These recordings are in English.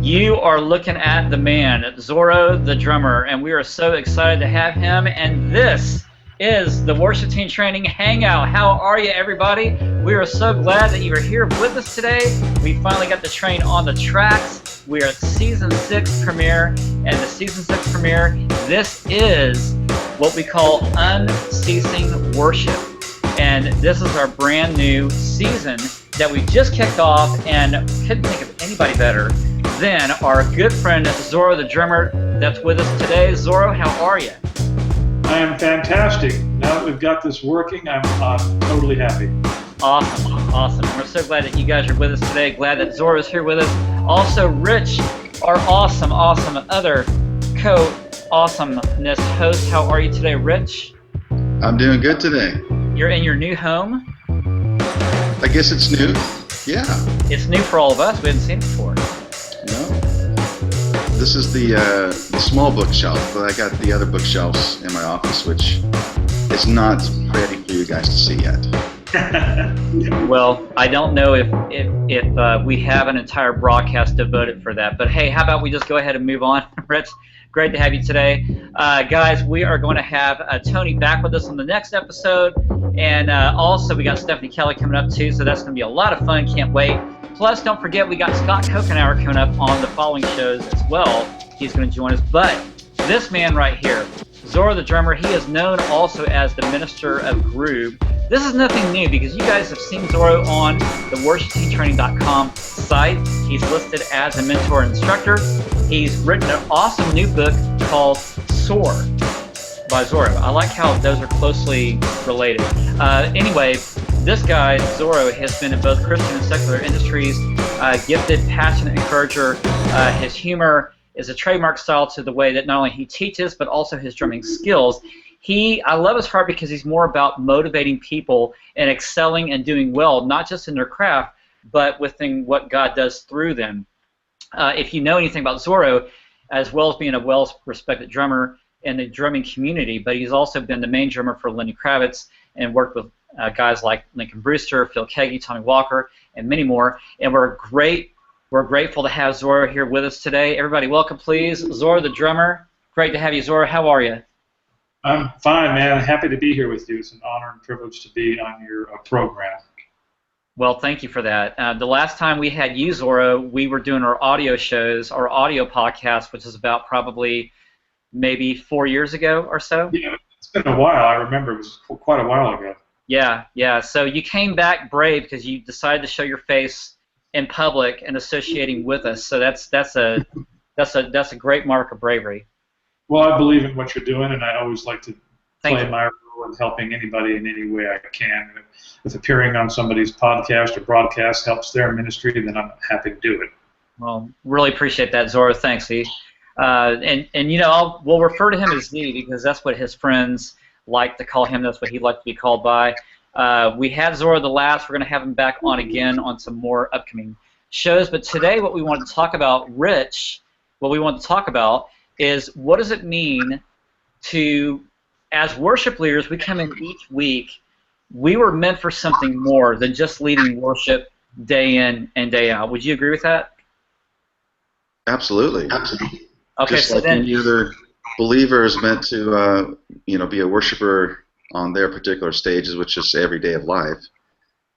You are looking at the man, Zoro the Drummer, and we are so excited to have him. And this is the Worship Team Training Hangout. How are you, everybody? We are so glad that you are here with us today. We finally got the train on the tracks. We are at Season 6 premiere, and the Season 6 premiere, this is what we call Unceasing Worship. And this is our brand new season that we just kicked off, and couldn't think of anybody better than our good friend Zoro the Drummer that's with us today. Zoro, how are you? I am fantastic. Now that we've got this working, I'm totally happy. Awesome, awesome. And we're so glad that you guys are with us today. Glad that Zoro is here with us. Also, Rich, our awesome other co-awesomeness host. How are you today, Rich? I'm doing good today. You're in your new home? I guess it's new. Yeah. It's new for all of us. We haven't seen it before. No. This is the small bookshelf, but I got the other bookshelves in my office, which is not ready for you guys to see yet. Well, I don't know if we have an entire broadcast devoted for that, but hey, how about we just go ahead and move on? Rich, great to have you today. Guys, we are going to have Tony back with us on the next episode, and also we got Stephanie Kelly coming up too, so that's going to be a lot of fun. Can't wait. Plus, don't forget, we got Scott Kokenauer coming up on the following shows as well. He's going to join us. But this man right here, Zoro the Drummer, he is known also as the Minister of Groove. This is nothing new because you guys have seen Zoro on the worshipteamtraining.com site. He's listed as a mentor and instructor. He's written an awesome new book called Soar by Zoro. I like how those are closely related. Anyway, this guy, Zoro, has been in both Christian and secular industries, gifted, passionate encourager. His humor is a trademark style to the way that not only he teaches, but also his drumming skills. I love his heart because he's more about motivating people and excelling and doing well, not just in their craft, but within what God does through them. If you know anything about Zoro, as well as being a well-respected drummer in the drumming community, but he's also been the main drummer for Lenny Kravitz and worked with guys like Lincoln Brewster, Phil Keaggy, Tommy Walker, and many more. And we're grateful to have Zoro here with us today. Everybody, welcome, please, Zoro the Drummer. Great to have you, Zoro. How are you? I'm fine, man. I'm happy to be here with you. It's an honor and privilege to be on your program. Well, thank you for that. The last time we had you, Zoro, we were doing our audio shows, our audio podcast, which is about probably maybe 4 years ago or so. Yeah, it's been a while. I remember it was quite a while ago. Yeah. So you came back brave because you decided to show your face in public and associating with us. So that's a great mark of bravery. Well, I believe in what you're doing, and I always like to play my role in helping anybody in any way I can. If appearing on somebody's podcast or broadcast helps their ministry, then I'm happy to do it. Well, really appreciate that, Zoro. Thanks, Z. And you know, we'll refer to him as Z because that's what his friends like to call him. That's what he'd like to be called by. We had Zoro the last. We're going to have him back on again on some more upcoming shows. But today what we want to talk about, Rich, what we want to talk about is what does it mean to, as worship leaders, we come in each week, we were meant for something more than just leading worship day in and day out. Would you agree with that? Absolutely. Okay, just so like any other believer is meant to be a worshiper on their particular stages, which is every day of life.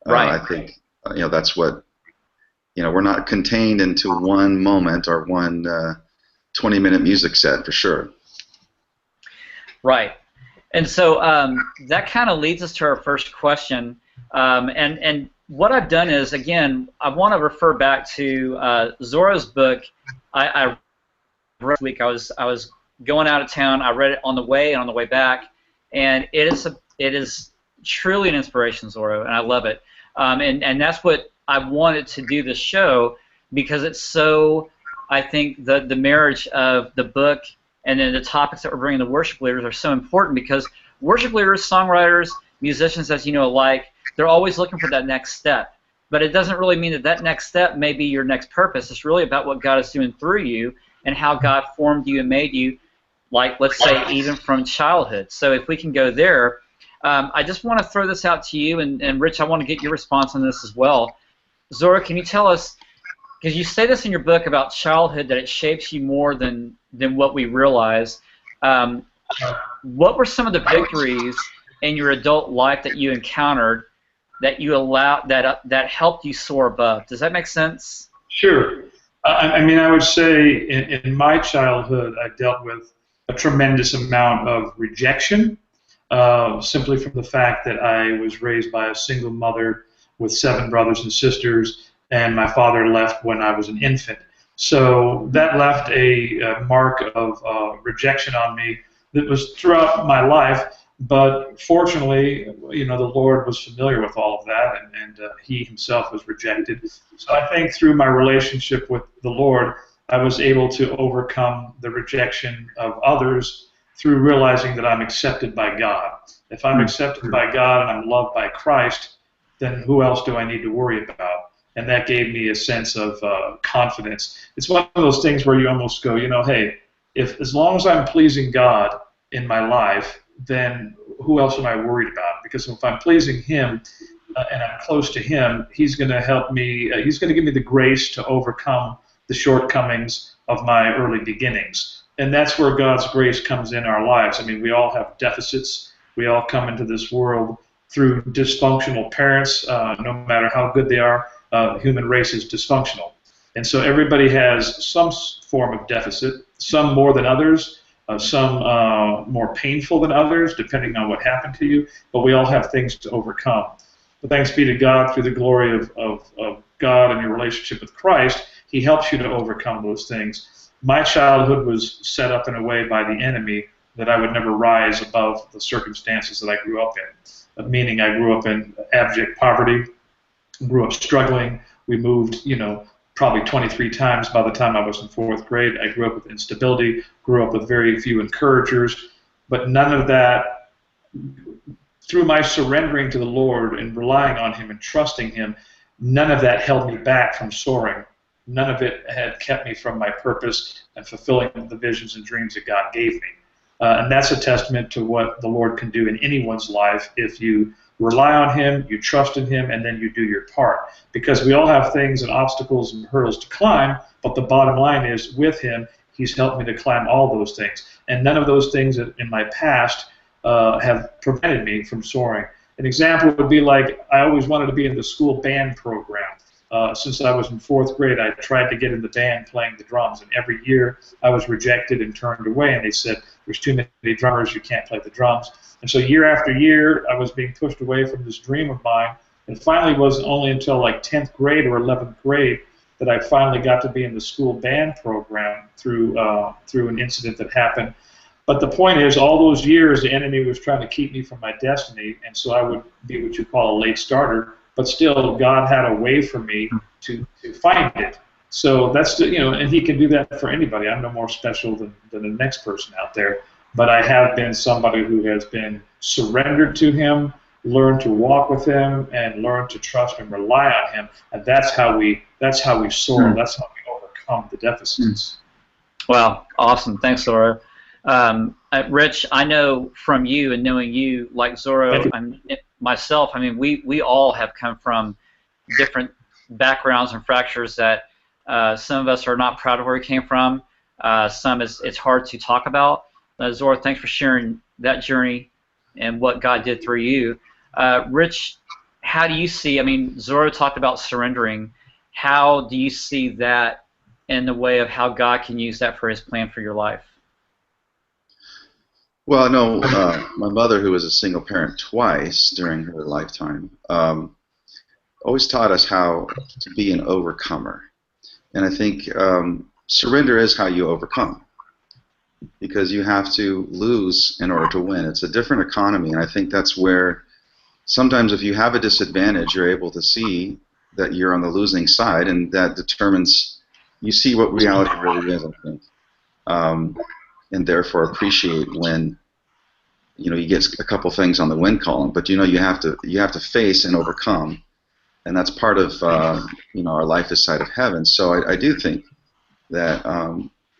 Right. I think that's what, we're not contained into one moment or one 20-minute music set for sure. Right. And so that kind of leads us to our first question. And what I've done is, again, I want to refer back to Zoro's book. I read this week. I was going out of town. I read it on the way and on the way back, and it is truly an inspiration, Zoro, and I love it. And that's what I wanted to do this show because it's so. I think the marriage of the book and then the topics that we're bringing to worship leaders are so important because worship leaders, songwriters, musicians, as you know alike, they're always looking for that next step. But it doesn't really mean that next step may be your next purpose. It's really about what God is doing through you and how God formed you and made you, like, let's say, even from childhood. So if we can go there, I just want to throw this out to you, and Rich, I want to get your response on this as well. Zoro, can you because you say this in your book about childhood, that it shapes you more than what we realize. What were some of the victories in your adult life that you encountered that you allowed that helped you soar above? Does that make sense? Sure. I mean, I would say in my childhood, I dealt with a tremendous amount of rejection, simply from the fact that I was raised by a single mother with 7 brothers and sisters, and my father left when I was an infant. So that left a mark of rejection on me that was throughout my life. But fortunately, the Lord was familiar with all of that, and He Himself was rejected. So I think through my relationship with the Lord, I was able to overcome the rejection of others through realizing that I'm accepted by God. If I'm accepted by God and I'm loved by Christ, then who else do I need to worry about? And that gave me a sense of confidence. It's one of those things where you almost go, hey, as long as I'm pleasing God in my life, then who else am I worried about? Because if I'm pleasing Him and I'm close to Him, He's going to help me. He's going to give me the grace to overcome the shortcomings of my early beginnings. And that's where God's grace comes in our lives. I mean, we all have deficits. We all come into this world through dysfunctional parents. No matter how good they are, the human race is dysfunctional. And so everybody has some form of deficit, some more than others. Some more painful than others, depending on what happened to you, but we all have things to overcome. But thanks be to God, through the glory of God and your relationship with Christ, He helps you to overcome those things. My childhood was set up in a way by the enemy that I would never rise above the circumstances that I grew up in, meaning I grew up in abject poverty, grew up struggling. We moved, probably 23 times by the time I was in 4th grade. I grew up with instability, grew up with very few encouragers, but none of that, through my surrendering to the Lord and relying on Him and trusting Him, none of that held me back from soaring. None of it had kept me from my purpose and fulfilling the visions and dreams that God gave me. And that's a testament to what the Lord can do in anyone's life if you rely on Him, you trust in Him, and then you do your part. Because we all have things and obstacles and hurdles to climb, but the bottom line is, with Him, He's helped me to climb all those things. And none of those things in my past have prevented me from soaring. An example would be like, I always wanted to be in the school band program. Since I was in 4th grade, I tried to get in the band playing the drums, and every year I was rejected and turned away, and they said, there's too many drummers, you can't play the drums. And so year after year, I was being pushed away from this dream of mine, and finally it wasn't only until like 10th grade or 11th grade that I finally got to be in the school band program through an incident that happened. But the point is, all those years, the enemy was trying to keep me from my destiny, and so I would be what you call a late starter. But still, God had a way for me to find it. So that's and He can do that for anybody. I'm no more special than the next person out there. But I have been somebody who has been surrendered to Him, learned to walk with Him, and learned to trust and rely on Him. And that's how we soar. That's how we overcome the deficits. Wow, awesome. Thanks, Zoro. Rich, I know from you and knowing you, like Zoro, myself, I mean, we all have come from different backgrounds and fractures that some of us are not proud of where we came from. Some it's hard to talk about. Zoro, thanks for sharing that journey and what God did through you. Rich, how do you see, I mean, Zoro talked about surrendering. How do you see that in the way of how God can use that for His plan for your life? Well, no, my mother, who was a single parent twice during her lifetime, always taught us how to be an overcomer. And I think surrender is how you overcome, because you have to lose in order to win. It's a different economy, and I think that's where sometimes if you have a disadvantage, you're able to see that you're on the losing side, and that determines, you see what reality really is, I think. And therefore appreciate when you get a couple things on the win column, but you have to face and overcome, and that's part of our life this side of heaven. So I do think that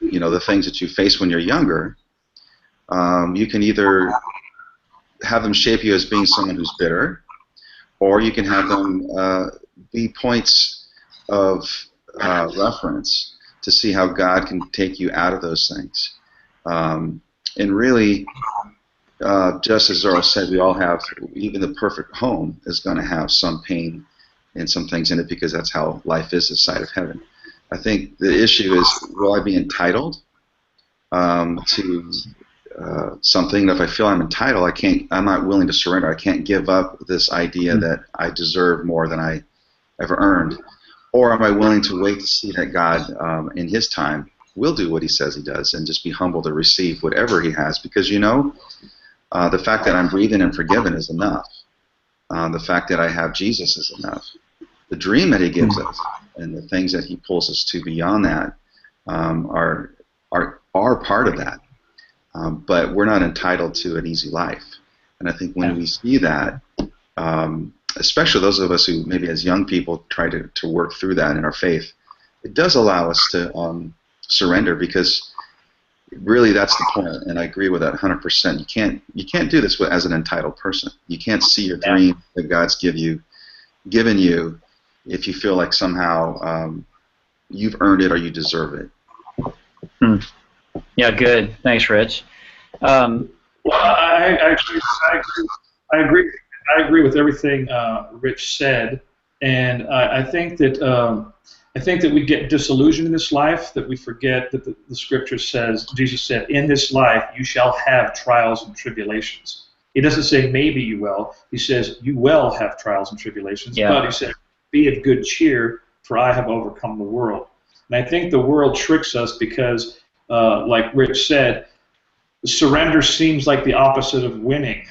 the things that you face when you're younger, you can either have them shape you as being someone who's bitter, or you can have them be points of reference to see how God can take you out of those things. And really, just as Zoro said, we all have, even the perfect home is going to have some pain and some things in it, because that's how life is this side of heaven. I think the issue is, will I be entitled to something? If I feel I'm entitled, I'm not willing to surrender. I can't give up this idea that I deserve more than I ever earned. Or am I willing to wait to see that God, in His time, will do what He says He does, and just be humble to receive whatever He has? Because, the fact that I'm breathing and forgiven is enough. The fact that I have Jesus is enough. The dream that He gives us and the things that He pulls us to beyond that are part of that. But we're not entitled to an easy life. And I think when we see that, especially those of us who maybe as young people try to work through that in our faith, it does allow us to surrender, because really that's the point. And I agree with that 100%. You can't do this as an entitled person. You can't see your dream that God's given you if you feel like somehow you've earned it or you deserve it. Yeah, good. Thanks, Rich. Well, I agree with everything Rich said, and I think that we get disillusioned in this life, that we forget that the Scripture says, Jesus said, in this life you shall have trials and tribulations. He doesn't say maybe you will. He says you will have trials and tribulations. Yeah. But He said, be of good cheer, for I have overcome the world. And I think the world tricks us because, like Rich said, surrender seems like the opposite of winning,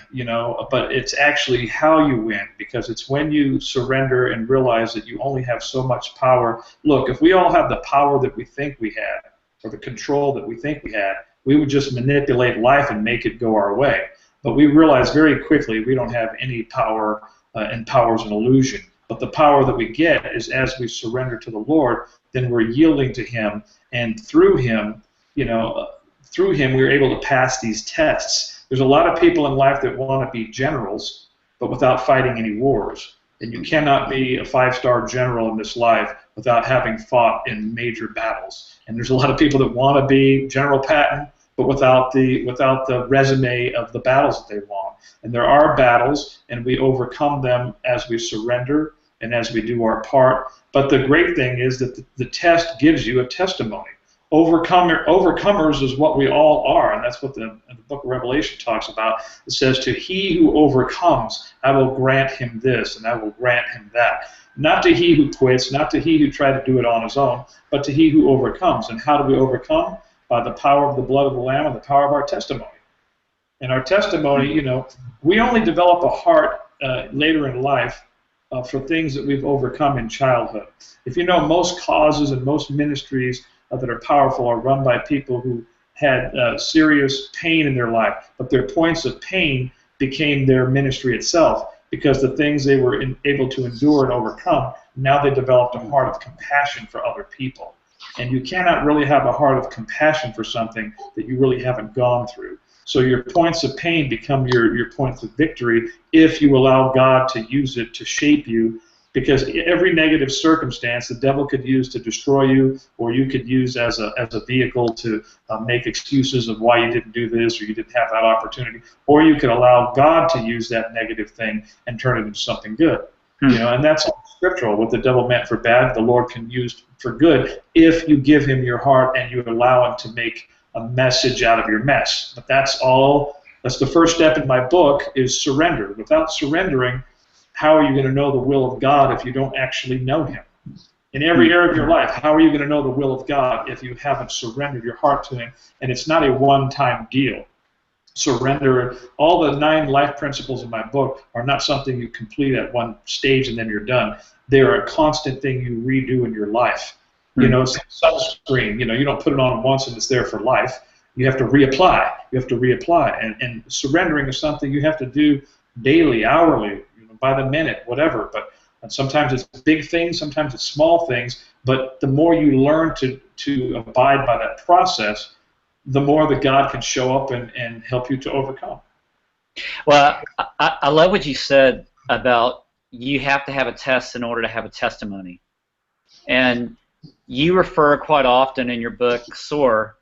but it's actually how you win, because it's when you surrender and realize that you only have so much power. Look, if we all had the power that we think we had, or the control that we think we had, we would just manipulate life and make it go our way. But we realize very quickly we don't have any power, and power is an illusion. But the power that we get is as we surrender to the Lord, then we're yielding to Him, and through Him, we're able to pass these tests. There's a lot of people in life that want to be generals, but without fighting any wars. And you cannot be a 5-star general in this life without having fought in major battles. And there's a lot of people that want to be General Patton, but without the resume of the battles that they won. And there are battles, and we overcome them as we surrender and as we do our part. But the great thing is that the test gives you a testimony. Overcomers is what we all are, and that's what the book of Revelation talks about. It says, to he who overcomes, I will grant him this, and I will grant him that. Not to he who quits, not to he who tried to do it on his own, but to he who overcomes. And how do we overcome? By the power of the blood of the Lamb and the power of our testimony. And our testimony, we only develop a heart later in life for things that we've overcome in childhood. If you know, most causes and most ministries that are powerful are run by people who had serious pain in their life, but their points of pain became their ministry itself, because the things they were able to endure and overcome, now they developed a heart of compassion for other people. And you cannot really have a heart of compassion for something that you really haven't gone through. So your points of pain become your points of victory if you allow God to use it to shape you, because every negative circumstance the devil could use to destroy you, or you could use as a vehicle to make excuses of why you didn't do this or you didn't have that opportunity, or you could allow God to use that negative thing and turn it into something good. And that's all scriptural. What the devil meant for bad, the Lord can use for good if you give him your heart and you allow him to make a message out of your mess. But that's the first step in my book, is surrender. Without surrendering, how are you going to know the will of God if you don't actually know Him? In every area of your life, how are you going to know the will of God if you haven't surrendered your heart to Him? And it's not a one-time deal. Surrender, all the 9 life principles in my book are not something you complete at one stage and then you're done. They're a constant thing you redo in your life. Sunscreen, you don't put it on once and it's there for life. You have to reapply. And surrendering is something you have to do daily, hourly, by the minute, whatever. But sometimes it's big things, sometimes it's small things. But the more you learn to abide by that process, the more that God can show up and help you to overcome. Well, I love what you said about you have to have a test in order to have a testimony. And you refer quite often in your book, Soar,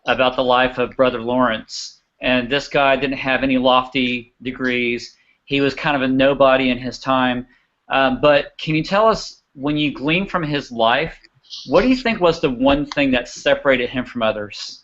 about the life of Brother Lawrence. And this guy didn't have any lofty degrees. He was kind of a nobody in his time. But can you tell us, when you glean from his life, what do you think was the one thing that separated him from others?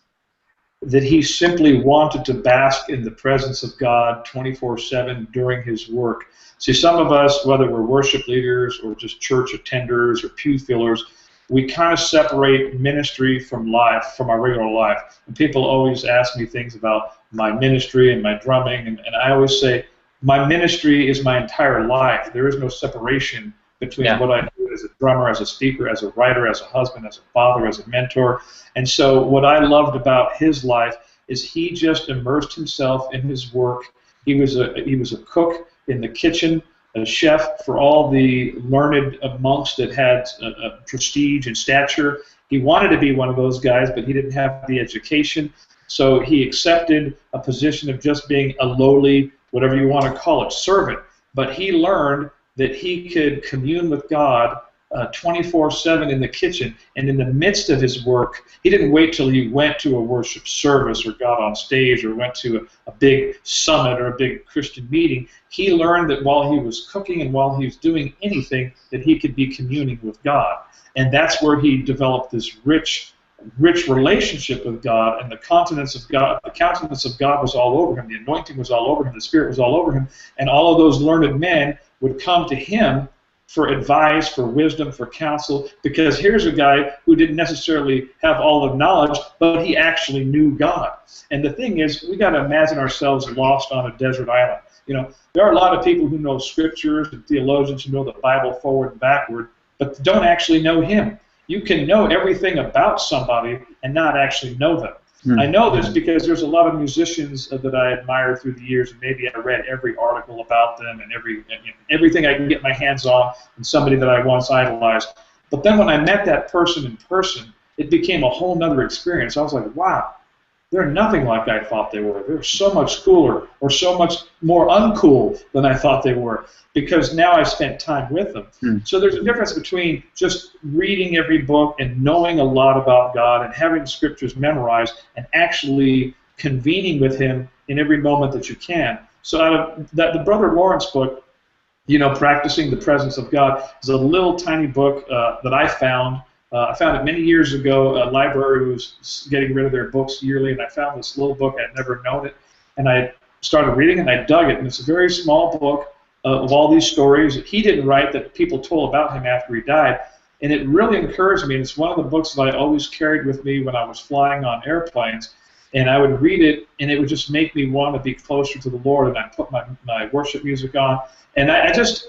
That he simply wanted to bask in the presence of God 24/7 during his work. See, some of us, whether we're worship leaders or just church attenders or pew fillers, we kind of separate ministry from life, from our regular life. And people always ask me things about my ministry and my drumming, and I always say, my ministry is my entire life. There is no separation between what I do as a drummer, as a speaker, as a writer, as a husband, as a father, as a mentor. And so what I loved about his life is he just immersed himself in his work. He was a cook in the kitchen, a chef for all the learned monks that had prestige and stature. He wanted to be one of those guys, but he didn't have the education. So he accepted a position of just being a lowly, whatever you want to call it, servant. But he learned that he could commune with God 24/7 in the kitchen. And in the midst of his work, he didn't wait till he went to a worship service or got on stage or went to a big summit or a big Christian meeting. He learned that while he was cooking and while he was doing anything, that he could be communing with God. And that's where he developed this rich relationship with God, and the countenance of God was all over him. The anointing was all over him. The Spirit was all over him. And all of those learned men would come to him for advice, for wisdom, for counsel, because here's a guy who didn't necessarily have all the knowledge, but he actually knew God. And the thing is, we got to imagine ourselves lost on a desert island. You know, there are a lot of people who know scriptures and theologians who know the Bible forward and backward, but don't actually know him. You can know everything about somebody and not actually know them. I know this because there's a lot of musicians that I admired through the years, and maybe I read every article about them and everything I can get my hands on, and somebody that I once idolized. But then when I met that person in person, it became a whole nother experience. I was like, wow, they're nothing like I thought they were. They're so much cooler or so much more uncool than I thought they were, because now I spent time with them. So there's a difference between just reading every book and knowing a lot about God and having scriptures memorized and actually convening with him in every moment that you can. So out of that, the Brother Lawrence book, you know, Practicing the Presence of God, is a little tiny book that I found. I found it many years ago. A library was getting rid of their books yearly, and I found this little book. I'd never known it, and I started reading it, and I dug it. And it's a very small book of all these stories that he didn't write, that people told about him after he died. And it really encouraged me. And it's one of the books that I always carried with me when I was flying on airplanes. And I would read it, and it would just make me want to be closer to the Lord. And I put my worship music on. And I just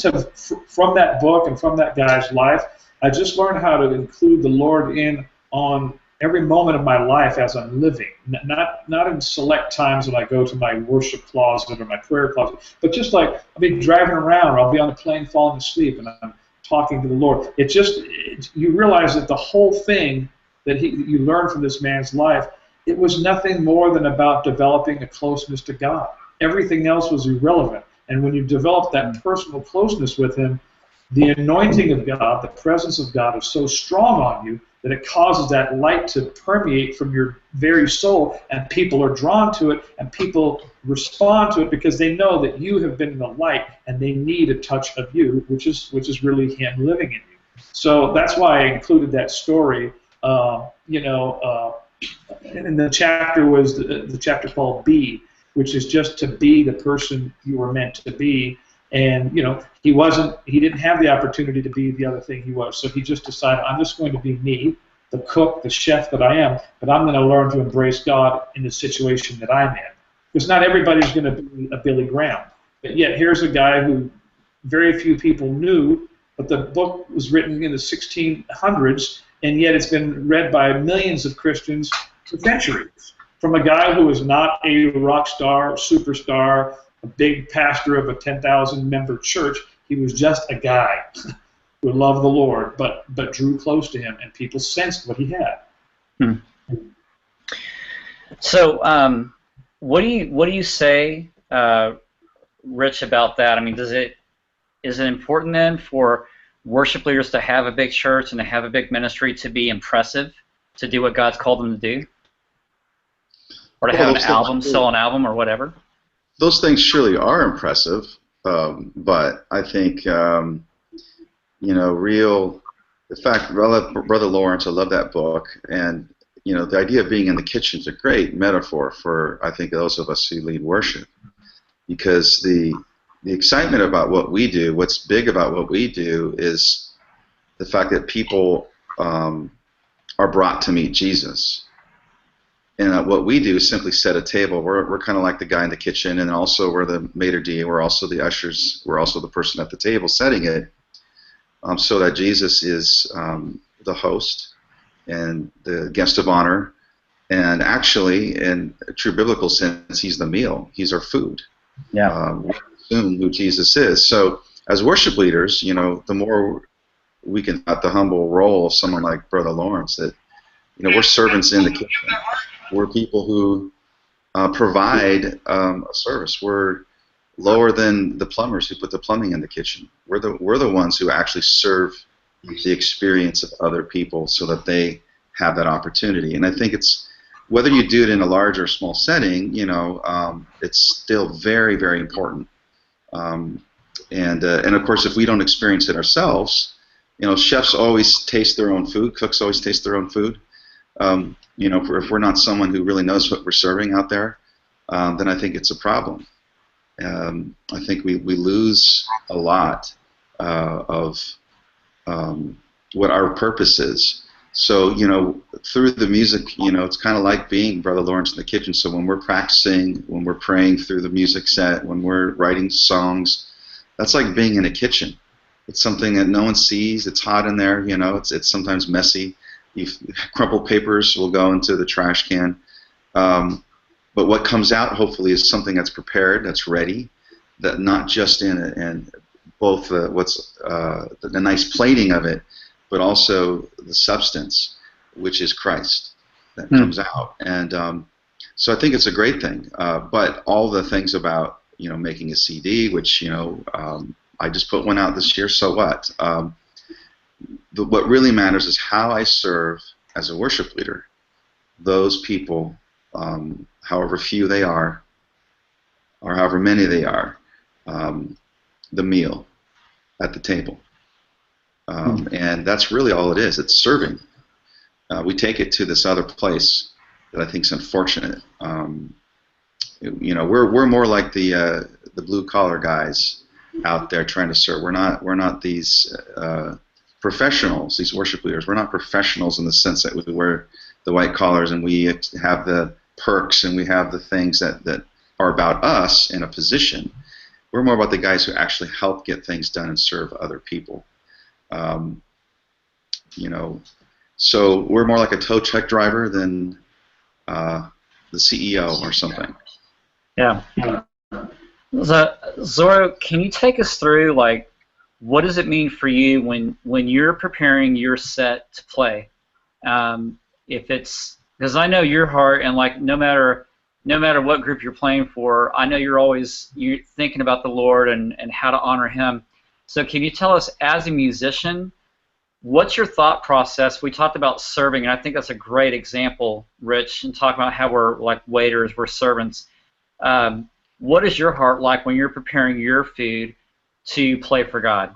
have, from that book and from that guy's life, I just learned how to include the Lord in on every moment of my life as I'm living, not in select times when I go to my worship closet or my prayer closet, but just like I'll be driving around or I'll be on a plane falling asleep and I'm talking to the Lord. You realize that the whole thing that you learn from this man's life, it was nothing more than about developing a closeness to God. Everything else was irrelevant. And when you develop that personal closeness with him, the anointing of God, the presence of God is so strong on you that it causes that light to permeate from your very soul, and people are drawn to it, and people respond to it because they know that you have been in the light, and they need a touch of you, which is really him living in you. So that's why I included that story. And the chapter was the chapter called Be, which is just to be the person you were meant to be. And, you know, he didn't have the opportunity to be the other thing he was. So he just decided, I'm just going to be me, the cook, the chef that I am, but I'm going to learn to embrace God in the situation that I'm in. Because not everybody's going to be a Billy Graham. But yet here's a guy who very few people knew, but the book was written in the 1600s, and yet it's been read by millions of Christians for centuries. From a guy who was not a rock star, superstar, a big pastor of a 10,000-member church. He was just a guy who loved the Lord, but drew close to him, and people sensed what he had. So, what do you say, Rich, about that? I mean, is it important then for worship leaders to have a big church and to have a big ministry to be impressive, to do what God's called them to do? Or to have an album, sell an album or whatever? Those things surely are impressive, but I think, in fact, Brother Lawrence, I love that book, and, the idea of being in the kitchen is a great metaphor for, I think, those of us who lead worship, because the excitement about what we do, what's big about what we do, is the fact that people are brought to meet Jesus. And what we do is simply set a table. We're kind of like the guy in the kitchen, and also we're the maitre d', we're also the ushers, we're also the person at the table setting it, so that Jesus is the host and the guest of honor. And actually, in a true biblical sense, he's the meal. He's our food. Yeah. We assume who Jesus is. So as worship leaders, the more we can have the humble role of someone like Brother Lawrence, that we're servants in the kitchen. We're people who provide a service. We're lower than the plumbers who put the plumbing in the kitchen. We're the ones who actually serve the experience of other people so that they have that opportunity. And I think it's, whether you do it in a large or small setting, it's still very, very important. And of course, if we don't experience it ourselves, chefs always taste their own food, cooks always taste their own food. If we're not someone who really knows what we're serving out there, then I think it's a problem. I think we lose a lot of what our purpose is. So, through the music, it's kind of like being Brother Lawrence in the kitchen. So when we're practicing, when we're praying through the music set, when we're writing songs, that's like being in a kitchen. It's something that no one sees. It's hot in there, it's sometimes messy. Crumpled papers will go into the trash can. But what comes out, hopefully, is something that's prepared, that's ready, that not just in it, and both the nice plating of it, but also the substance, which is Christ, that comes out. And so I think it's a great thing. But all the things about making a CD, which I just put one out this year. So what? What really matters is how I serve as a worship leader those people, however few they are, or however many they are, the meal at the table. And that's really all it is. It's serving. We take it to this other place that I think is unfortunate. We're more like the blue collar guys out there trying to serve. We're not these professionals, these worship leaders. We're not professionals in the sense that we wear the white collars and we have the perks and we have the things that are about us in a position. We're more about the guys who actually help get things done and serve other people. So we're more like a tow truck driver than the CEO or something. Yeah. Zoro, can you take us through, like, what does it mean for you when you're preparing your set to play? If it's, because I know your heart, and like no matter what group you're playing for, I know you're thinking about the Lord and how to honor Him. So can you tell us, as a musician, what's your thought process? We talked about serving, and I think that's a great example, Rich, and talk about how we're like waiters, we're servants. What is your heart like when you're preparing your food to play for God?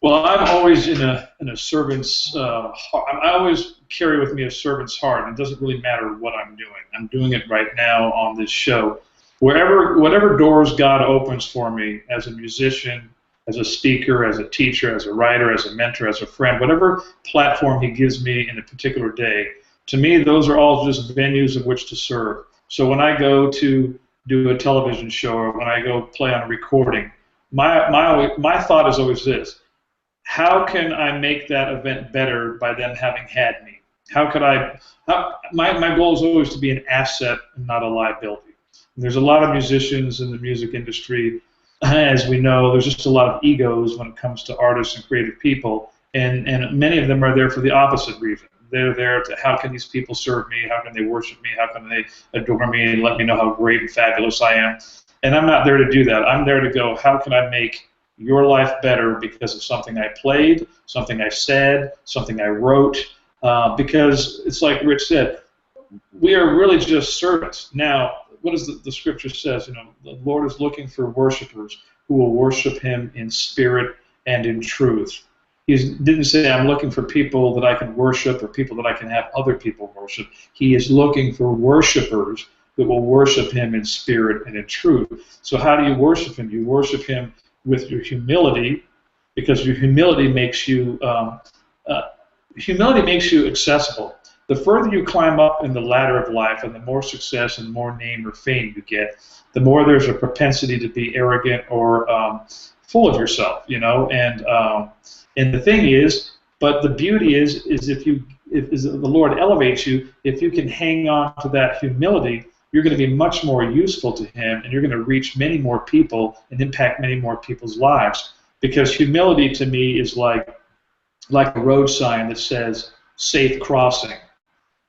Well, I'm always in a servant's heart. I always carry with me a servant's heart. It doesn't really matter what I'm doing. I'm doing it right now on this show. Whatever doors God opens for me as a musician, as a speaker, as a teacher, as a writer, as a mentor, as a friend, whatever platform He gives me in a particular day, to me, those are all just venues in which to serve. So when I go to do a television show or when I go play on a recording, my thought is always this: how can I make that event better by them having had me? How could I? My goal is always to be an asset and not a liability. And there's a lot of musicians in the music industry, as we know. There's just a lot of egos when it comes to artists and creative people, and many of them are there for the opposite reason. They're there to, how can these people serve me? How can they worship me? How can they adore me and let me know how great and fabulous I am? And I'm not there to do that. I'm there to go, how can I make your life better because of something I played, something I said, something I wrote, because it's like Rich said, we are really just servants. Now, what does the scripture says? The Lord is looking for worshipers who will worship Him in spirit and in truth. He didn't say, I'm looking for people that I can worship or people that I can have other people worship. He is looking for worshipers that will worship Him in spirit and in truth. So how do you worship Him? You worship Him with your humility, because your humility makes you accessible. The further you climb up in the ladder of life, and the more success and more name or fame you get, the more there's a propensity to be arrogant or full of yourself, And the thing is, but the beauty is if the Lord elevates you, if you can hang on to that humility, you're going to be much more useful to Him, and you're going to reach many more people and impact many more people's lives. Because humility to me is like a road sign that says safe crossing.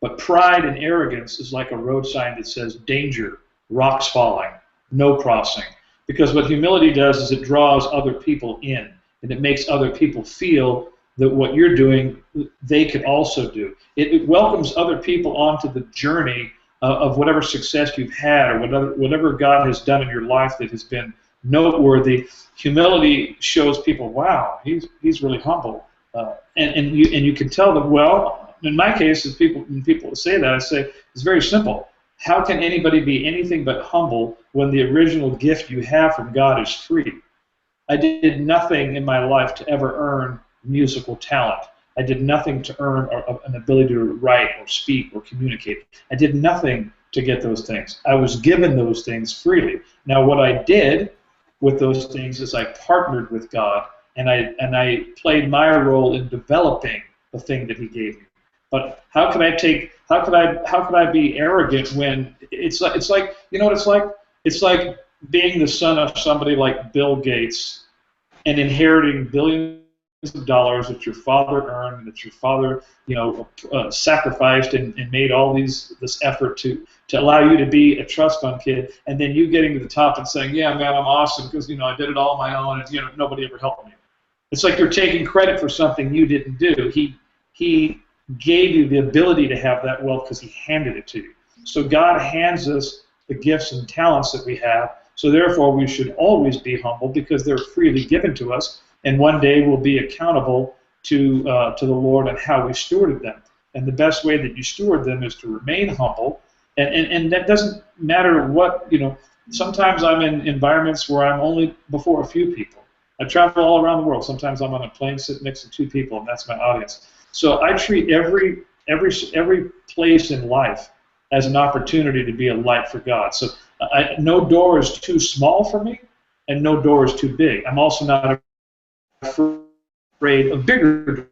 But pride and arrogance is like a road sign that says danger, rocks falling, no crossing. Because what humility does is it draws other people in, and it makes other people feel that what you're doing, they can also do. It welcomes other people onto the journey of whatever success you've had, or whatever God has done in your life that has been noteworthy. Humility shows people, wow, he's really humble, and you can tell them. Well, in my case, when people say that, I say it's very simple. How can anybody be anything but humble when the original gift you have from God is free? I did nothing in my life to ever earn musical talent. I did nothing to earn an ability to write or speak or communicate. I did nothing to get those things. I was given those things freely. Now, what I did with those things is I partnered with God, and I played my role in developing the thing that He gave me. But how could I be arrogant when it's like you know what it's like? It's like being the son of somebody like Bill Gates and inheriting billions of dollars that your father earned, that your father sacrificed and made all this effort to allow you to be a trust fund kid, and then you getting to the top and saying, yeah, man, I'm awesome because I did it all on my own, and nobody ever helped me. It's like you're taking credit for something you didn't do. He gave you the ability to have that wealth because He handed it to you. So God hands us the gifts and talents that we have. So therefore, we should always be humble because they're freely given to us, and one day we'll be accountable to the Lord on how we stewarded them. And the best way that you steward them is to remain humble, and that doesn't matter what, sometimes I'm in environments where I'm only before a few people. I travel all around the world. Sometimes I'm on a plane sitting next to 2 people, and that's my audience. So I treat every place in life as an opportunity to be a light for God. So no door is too small for me, and no door is too big. I'm also not afraid of bigger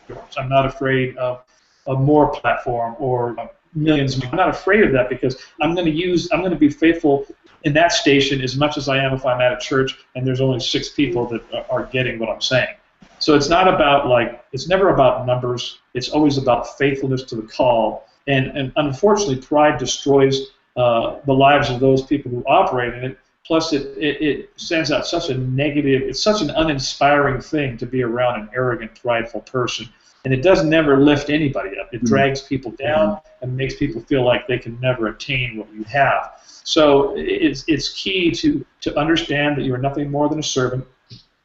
doors. I'm not afraid of more platform or millions. I'm not afraid of that because I'm going to be faithful in that station as much as I am if I'm at a church and there's only 6 people that are getting what I'm saying. So it's not about it's never about numbers. It's always about faithfulness to the call. And unfortunately, pride destroys the lives of those people who operate in it. Plus, it sends out such a negative, it's such an uninspiring thing to be around an arrogant, prideful person. And it does never lift anybody up. It drags people down and makes people feel like they can never attain what you have. So it's key to understand that you are nothing more than a servant.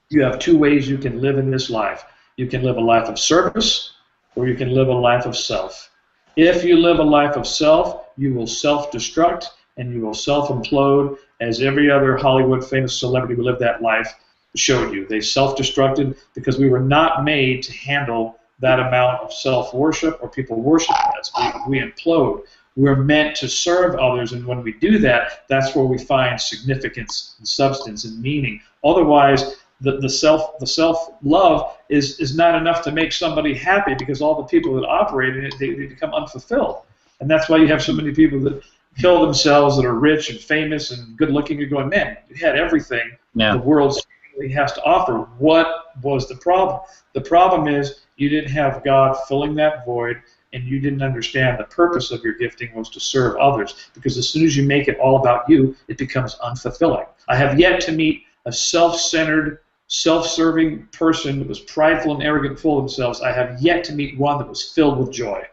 You have 2 ways you can live in this life. You can live a life of service, or you can live a life of self. If you live a life of self, you will self-destruct and you will self-implode, as every other Hollywood famous celebrity who lived that life showed you. They self-destructed because we were not made to handle that amount of self-worship or people worshiping us. We implode. We're meant to serve others, and when we do that, that's where we find significance and substance and meaning. Otherwise, the self-love is not enough to make somebody happy, because all the people that operate in it, they become unfulfilled. And that's why you have so many people that kill themselves that are rich and famous and good-looking. You're going, man, you had everything the world has to offer. What was the problem? The problem is you didn't have God filling that void, and you didn't understand the purpose of your gifting was to serve others. Because as soon as you make it all about you, it becomes unfulfilling. I have yet to meet a self-centered self-serving person that was prideful and arrogant, full of themselves, I have yet to meet one that was filled with joy.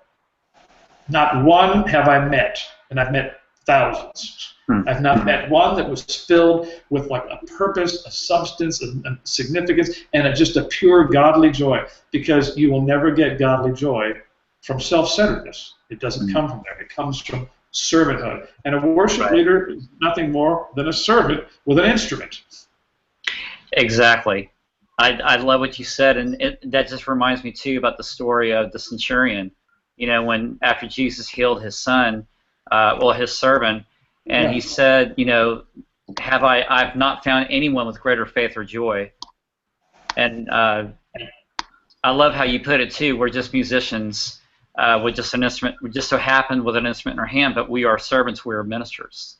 Not one have I met, and I've met thousands. I've not met one that was filled with like a purpose, a substance, a significance, and just a pure godly joy, because you will never get godly joy from self-centeredness. It doesn't come from there. It comes from servanthood. And a worship leader is nothing more than a servant with an instrument. Exactly. I love what you said, and that just reminds me too about the story of the centurion. You know, when after Jesus healed his son, his servant, and he said, you know, I've not found anyone with greater faith or joy. And I love how you put it too. We're just musicians with just an instrument. We just so happen with an instrument in our hand, but we are servants. We are ministers.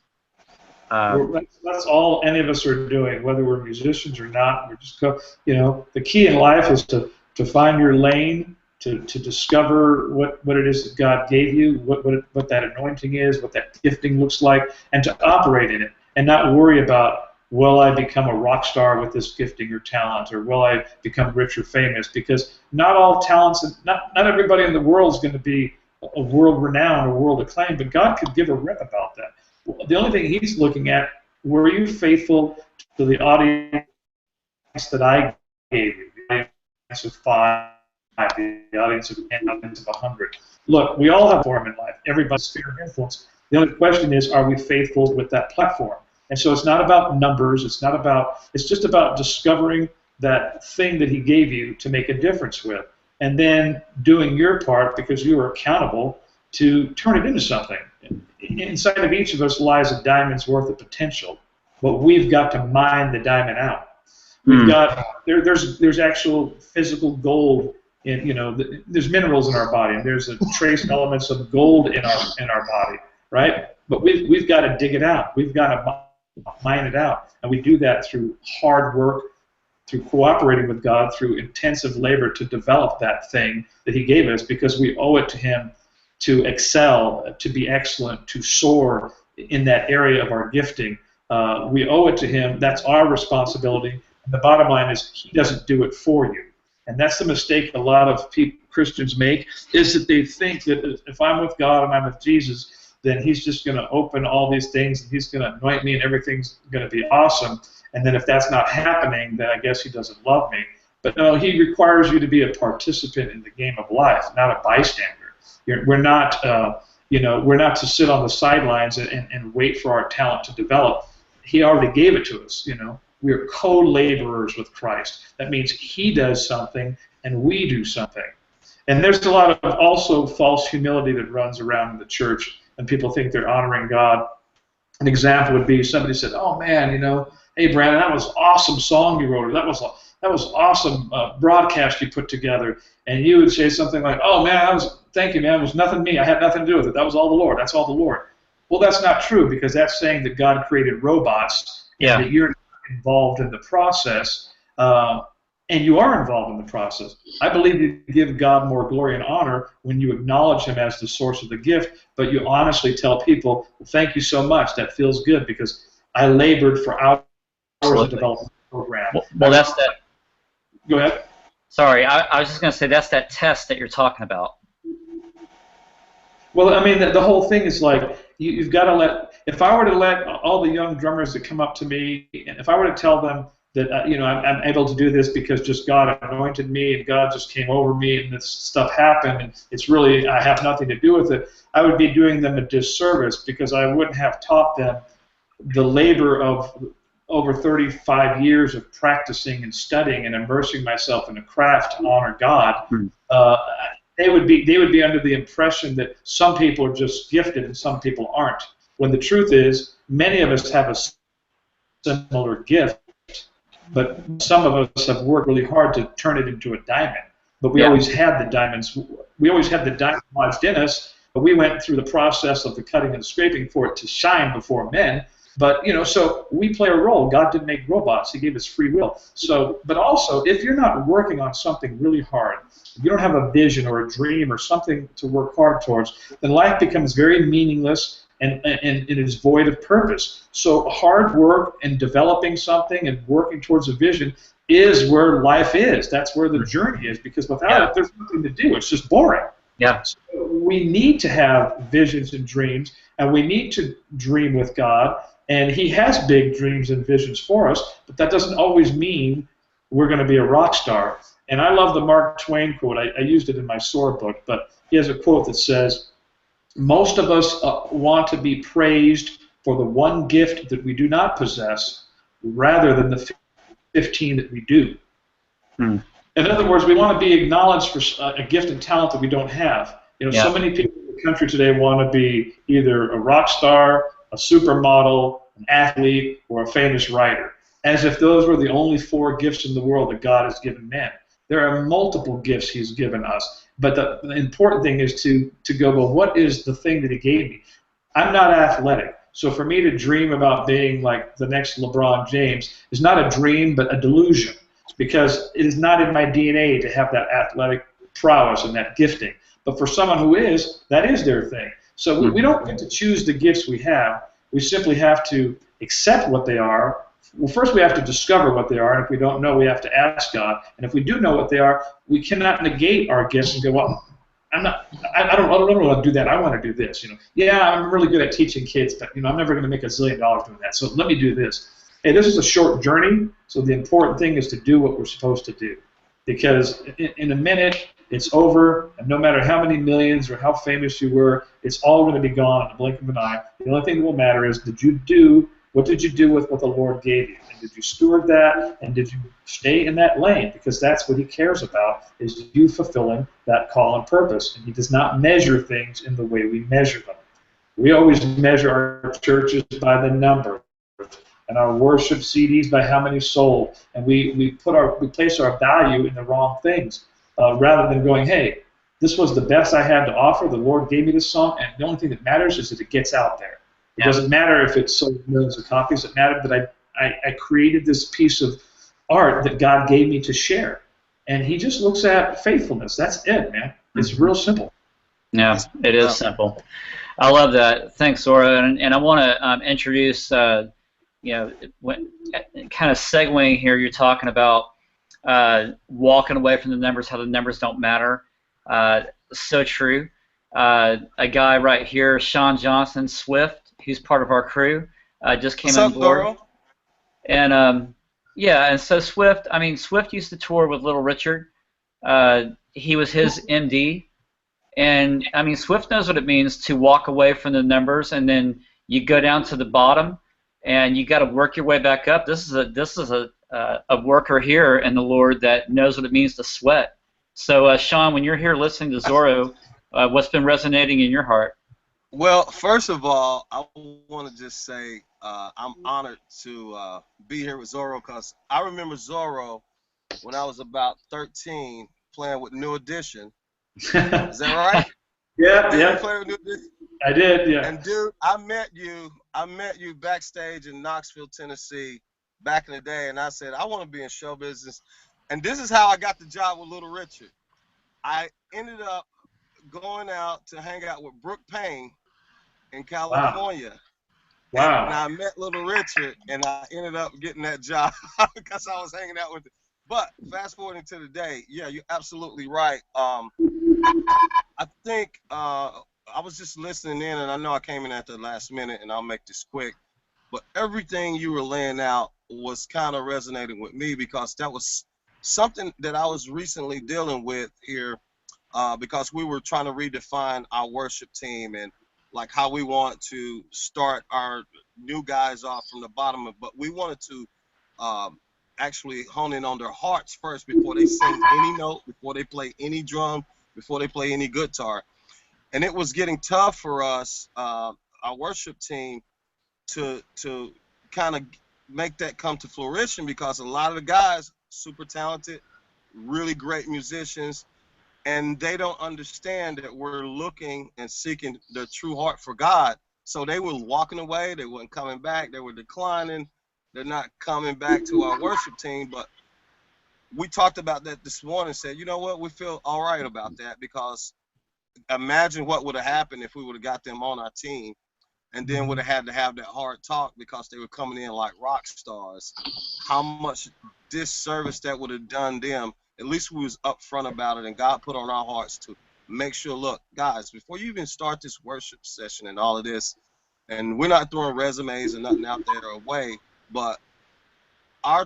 That's all any of us are doing, whether we're musicians or not. We're just you know, the key in life is to find your lane, to discover what it is that God gave you, what that anointing is, what that gifting looks like, and to operate in it, and not worry about, will I become a rock star with this gifting or talent, or will I become rich or famous? Because not all talents, and not everybody in the world is going to be a world renowned or world acclaimed, but God could give a rip about that. The only thing He's looking at, were you faithful to the audience that I gave you, the audience of 5, the audience of 10, the audience of 100. Look, we all have a platform in life. Everybody's sphere of influence. The only question is, are we faithful with that platform? And so it's not about numbers. It's just about discovering that thing that He gave you to make a difference with, and then doing your part, because you are accountable to turn it into something. Inside of each of us lies a diamond's worth of potential, but we've got to mine the diamond out. We've got there's actual physical gold in, you know, there's minerals in our body, and there's trace elements of gold in our body, right? But we've got to dig it out. We've got to mine it out, and we do that through hard work, through cooperating with God, through intensive labor to develop that thing that He gave us, because we owe it to Him to excel, to be excellent, to soar in that area of our gifting. We owe it to Him. That's our responsibility. And the bottom line is, He doesn't do it for you. And that's the mistake a lot of Christians make, is that they think that if I'm with God and I'm with Jesus, then He's just going to open all these things, and He's going to anoint me, and everything's going to be awesome. And then if that's not happening, then I guess He doesn't love me. But no, He requires you to be a participant in the game of life, not a bystander. We're not, we're not to sit on the sidelines and wait for our talent to develop. He already gave it to us. You know, we're co-laborers with Christ. That means He does something and we do something. And there's a lot of also false humility that runs around in the church, and people think they're honoring God. An example would be, somebody said, "Oh man, you know, hey Brandon, that was awesome song you wrote, or that was awesome broadcast you put together," and you would say something like, "Oh man, thank you, man. It was nothing me. I had nothing to do with it. That was all the Lord. That's all the Lord." Well, that's not true, because that's saying that God created robots, and that you're involved in the process, and you are involved in the process. I believe you give God more glory and honor when you acknowledge Him as the source of the gift, but you honestly tell people, "Well, thank you so much. That feels good, because I labored for hours to develop the program." Well, that's that. Go ahead. Sorry, I was just going to say, that's that test that you're talking about. Well, I mean, the whole thing is like, you've got to let, if I were to let all the young drummers that come up to me, and if I were to tell them that, I'm able to do this because just God anointed me, and God just came over me, and this stuff happened, and it's really, I have nothing to do with it, I would be doing them a disservice, because I wouldn't have taught them the labor of over 35 years of practicing and studying and immersing myself in a craft to honor God. They would be under the impression that some people are just gifted and some people aren't. When the truth is, many of us have a similar gift, but some of us have worked really hard to turn it into a diamond. But we always had the diamonds. We always had the diamond lodged in us, but we went through the process of the cutting and scraping for it to shine before men. But, so we play a role. God didn't make robots. He gave us free will. So, but also, if you're not working on something really hard, if you don't have a vision or a dream or something to work hard towards, then life becomes very meaningless. and it is void of purpose. So hard work and developing something and working towards a vision is where life is. That's where the journey is, because without it, there's nothing to do. It's just boring. Yeah. So we need to have visions and dreams, and we need to dream with God, and He has big dreams and visions for us, but that doesn't always mean we're going to be a rock star. And I love the Mark Twain quote. I used it in my SOAR book, but he has a quote that says, most of us want to be praised for the one gift that we do not possess rather than the 15 that we do. In other words, we want to be acknowledged for a gift and talent that we don't have. So many people in the country today want to be either a rock star, a supermodel, an athlete, or a famous writer, as if those were the only 4 gifts in the world that God has given men. There are multiple gifts He's given us, but the important thing is to go, well, what is the thing that He gave me? I'm not athletic, so for me to dream about being like the next LeBron James is not a dream, but a delusion, because it is not in my DNA to have that athletic prowess and that gifting. But for someone who is, that is their thing. So we don't get to choose the gifts we have. We simply have to accept what they are. Well, first we have to discover what they are, and if we don't know, we have to ask God. And if we do know what they are, we cannot negate our gifts and go, well, I don't want to do that. I want to do this. Yeah, I'm really good at teaching kids, but I'm never going to make $1 zillion doing that. So let me do this. Hey, this is a short journey, so the important thing is to do what we're supposed to do, because in a minute it's over, and no matter how many millions or how famous you were, it's all going to be gone in the blink of an eye. The only thing that will matter is what did you do with what the Lord gave you? And did you steward that? And did you stay in that lane? Because that's what He cares about, is you fulfilling that call and purpose. And He does not measure things in the way we measure them. We always measure our churches by the number, and our worship CDs by how many sold. And we place our value in the wrong things, rather than going, hey, this was the best I had to offer. The Lord gave me this song, and the only thing that matters is that it gets out there. It doesn't matter if it sold millions of copies. It mattered that I created this piece of art that God gave me to share. And He just looks at faithfulness. That's it, man. It's real simple. Yeah, it is simple. I love that. Thanks, Zoro. And I want to introduce, kind of segueing here, you're talking about walking away from the numbers, how the numbers don't matter. So true. A guy right here, Sean Johnson, Swift, he's part of our crew, just came on board. What's up, Zoro? And and so Swift used to tour with Little Richard. He was his MD, and Swift knows what it means to walk away from the numbers, and then you go down to the bottom, and you got to work your way back up. This is a worker here in the Lord that knows what it means to sweat. So Sean, when you're here listening to Zoro, what's been resonating in your heart? Well, first of all, I want to just say I'm honored to be here with Zoro, because I remember Zoro when I was about 13 playing with New Edition. Is that right? Yeah. Did you play with New Edition? I did, yeah. And dude, I met you backstage in Knoxville, Tennessee back in the day, and I said, I want to be in show business. And this is how I got the job with Little Richard. I ended up going out to hang out with Brooke Payne in California. Wow. And I met Little Richard, and I ended up getting that job because I was hanging out with him. But fast forwarding to today, yeah, you're absolutely right. I think I was just listening in, and I know I came in at the last minute, and I'll make this quick. But everything you were laying out was kind of resonating with me, because that was something that I was recently dealing with here, because we were trying to redefine our worship team and like how we want to start our new guys off from the bottom, but we wanted to actually hone in on their hearts first before they sing any note, before they play any drum, before they play any guitar. And it was getting tough for us, our worship team, to kind of make that come to fruition, because a lot of the guys, super talented, really great musicians, and they don't understand that we're looking and seeking the true heart for God. So they were walking away, they weren't coming back, they were declining, they're not coming back to our worship team. But we talked about that this morning and said, you know what, we feel all right about that, because imagine what would have happened if we would have got them on our team. and then would have had to have that hard talk because they were coming in like rock stars, how much disservice that would have done them. At least we was upfront about it, and God put on our hearts to make sure, look, guys, before you even start this worship session and all of this, and we're not throwing resumes and nothing out there away, but our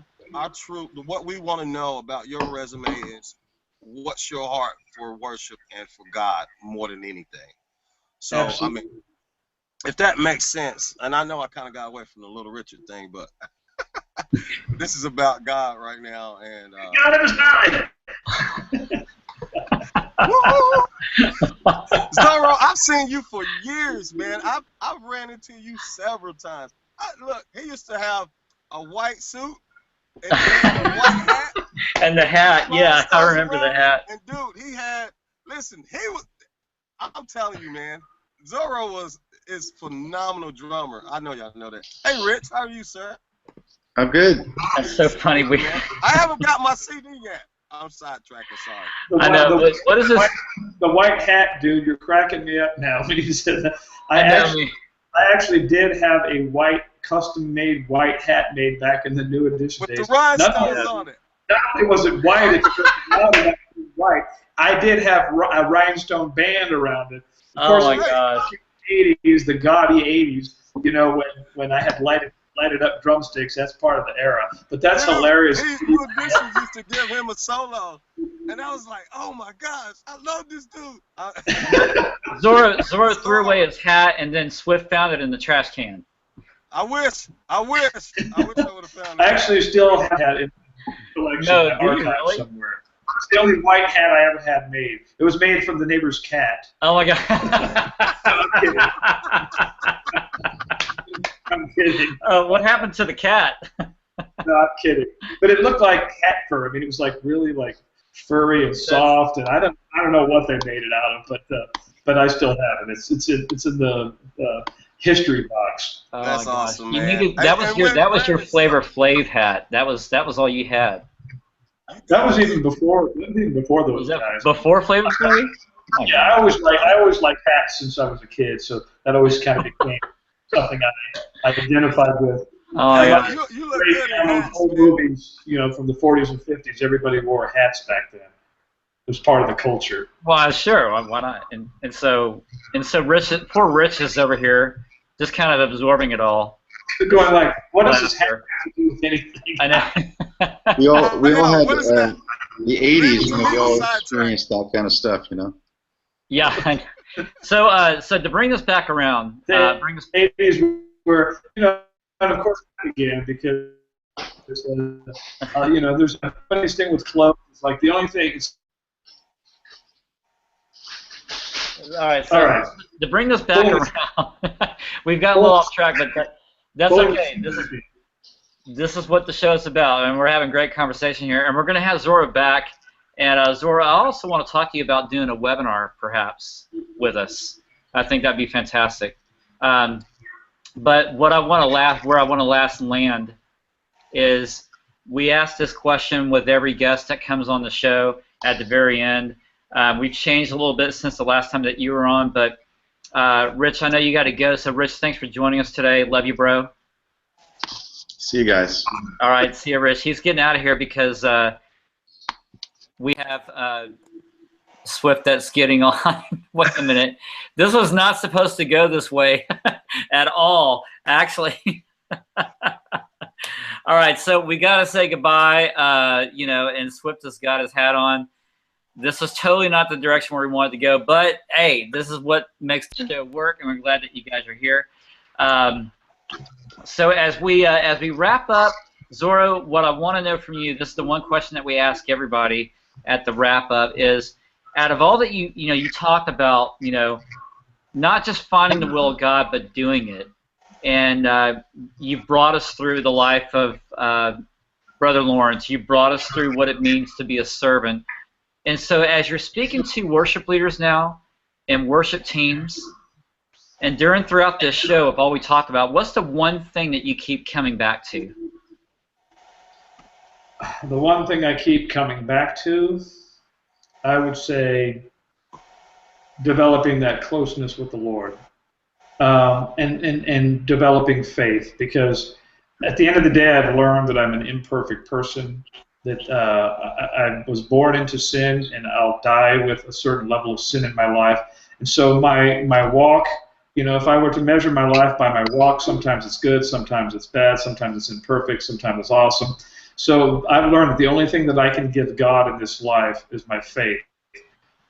truth, what we want to know about your resume is what's your heart for worship and for God more than anything. So, Absolutely. I mean, if that makes sense, and I know I kind of got away from the Little Richard thing, but this is about God right now. And God is mine. Zoro, I've seen you for years, man. I've ran into you several times. Look, he used to have a white suit and a white hat. And the hat, yeah, I remember the hat. And dude, he had, listen, he was, I'm telling you, man, Zoro is phenomenal drummer. I know y'all know that. Hey, Rich, how are you, sir? I'm good. That's so funny. I haven't got my CD yet. I'm sidetracking, sorry. I know. What is this? The white hat, dude, you're cracking me up now when you said that. I actually did have a custom-made white hat made back in the New Edition days. With the rhinestones on it. Not only was it white, it's white. I did have a rhinestone band around it. Of course, my gosh. The 80s, the gaudy 80s, you know, when I had lighted up drumsticks, that's part of the era. But that's hilarious. New Edition used to give him a solo, and I was like, oh my gosh, I love this dude. Zoro threw away his hat, and then Swift found it in the trash can. I wish I would have found it. I actually still have it in the collection archive somewhere. It's the only white hat I ever had made. It was made from the neighbor's cat. Oh my god. I'm kidding. I'm kidding. What happened to the cat? No, I'm kidding. But it looked like cat fur. I mean, it was like really like furry and soft, and I don't know what they made it out of, but I still have it. It's in the history box. Oh, that's awesome, man. That was your Flavor Flav hat. That was all you had. That was even before those guys. Before Flavor Flav? Oh, yeah, I always liked hats since I was a kid, so that always kind of became something I identified with. Oh, yeah. You look good in hats, old movies, you know, from the 40s and 50s. Everybody wore hats back then. It was part of the culture. Well, sure. Why not? And so poor Rich is over here, just kind of absorbing it all. Going like, what does this have to do with anything? I know. We all had the 80s when we all experienced that kind of stuff, you know. Yeah. So to bring this back around, the 80s were, you know, and of course again because you know, there's a funny thing with clothes. It's like the only thing. All right. So to bring this back around, we've got a little off track, but that's okay. This is what the show's about, and we're having great conversation here. And we're going to have Zoro back. And Zoro, I also want to talk to you about doing a webinar, perhaps, with us. I think that'd be fantastic. But where I want to last land is we ask this question with every guest that comes on the show at the very end. We've changed a little bit since the last time that you were on, but Rich, I know you got to go. So, Rich, thanks for joining us today. Love you, bro. See you guys. All right, see you, Rich. He's getting out of here because we have Swift that's getting on. Wait a minute. This was not supposed to go this way at all, actually. All right, so we got to say goodbye, you know, and Swift has got his hat on. This was totally not the direction where we wanted to go, but, hey, this is what makes the show work, and we're glad that you guys are here. So as we wrap up, Zoro, what I want to know from you, this is the one question that we ask everybody at the wrap-up, is out of all that you talk about, you know, not just finding the will of God, but doing it. And you've brought us through the life of Brother Lawrence. You brought us through what it means to be a servant. And so as you're speaking to worship leaders now and worship teams, and throughout this show of all we talked about, what's the one thing that you keep coming back to? The one thing I keep coming back to, I would say, developing that closeness with the Lord. and developing faith, because at the end of the day, I've learned that I'm an imperfect person, that I was born into sin, and I'll die with a certain level of sin in my life. And so my walk, if I were to measure my life by my walk, sometimes it's good, sometimes it's bad, sometimes it's imperfect, sometimes it's awesome. So I've learned that the only thing that I can give God in this life is my faith.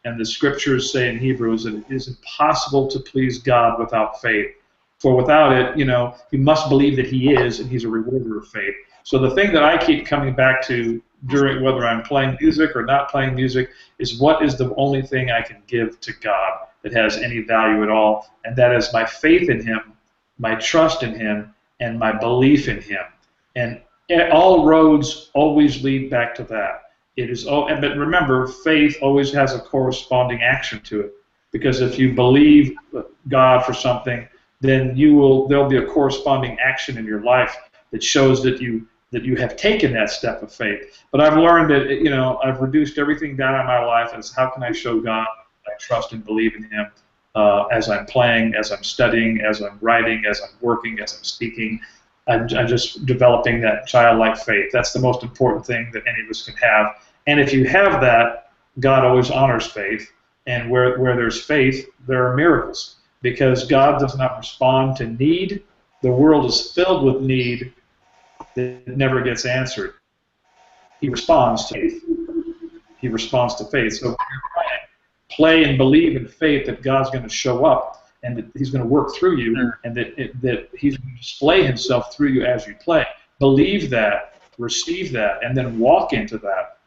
And the scriptures say in Hebrews that it is impossible to please God without faith. For without it, you must believe that He is, and He's a rewarder of faith. So the thing that I keep coming back to during whether I'm playing music or not playing music is, what is the only thing I can give to God that has any value at all? And that is my faith in Him, my trust in Him, and my belief in Him. And all roads always lead back to that. It is, but remember, faith always has a corresponding action to it, because if you believe God for something, then there'll be a corresponding action in your life that shows that you have taken that step of faith. But I've learned that I've reduced everything down in my life as, how can I show God I trust and believe in Him as I'm playing, as I'm studying, as I'm writing, as I'm working, as I'm speaking. I'm just developing that childlike faith. That's the most important thing that any of us can have. And if you have that, God always honors faith. And where there's faith, there are miracles. Because God does not respond to need. The world is filled with need that never gets answered. He responds to faith. He responds to faith. So play and believe in faith that God's going to show up, and that He's going to work through you, and that He's going to display Himself through you as you play. Believe that, receive that, and then walk into that,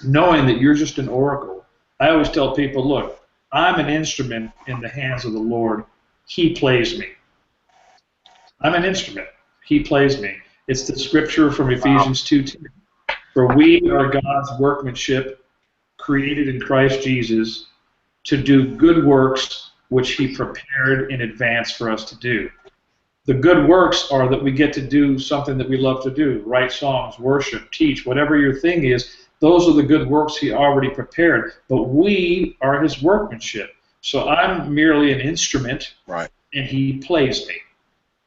knowing that you're just an oracle. I always tell people, look, I'm an instrument in the hands of the Lord. He plays me. I'm an instrument. He plays me. It's the scripture from Ephesians 2:10. For we are God's workmanship, created in Christ Jesus, to do good works which He prepared in advance for us to do. The good works are that we get to do something that we love to do, write songs, worship, teach, whatever your thing is. Those are the good works He already prepared, but we are His workmanship. So I'm merely an instrument, right, and He plays me.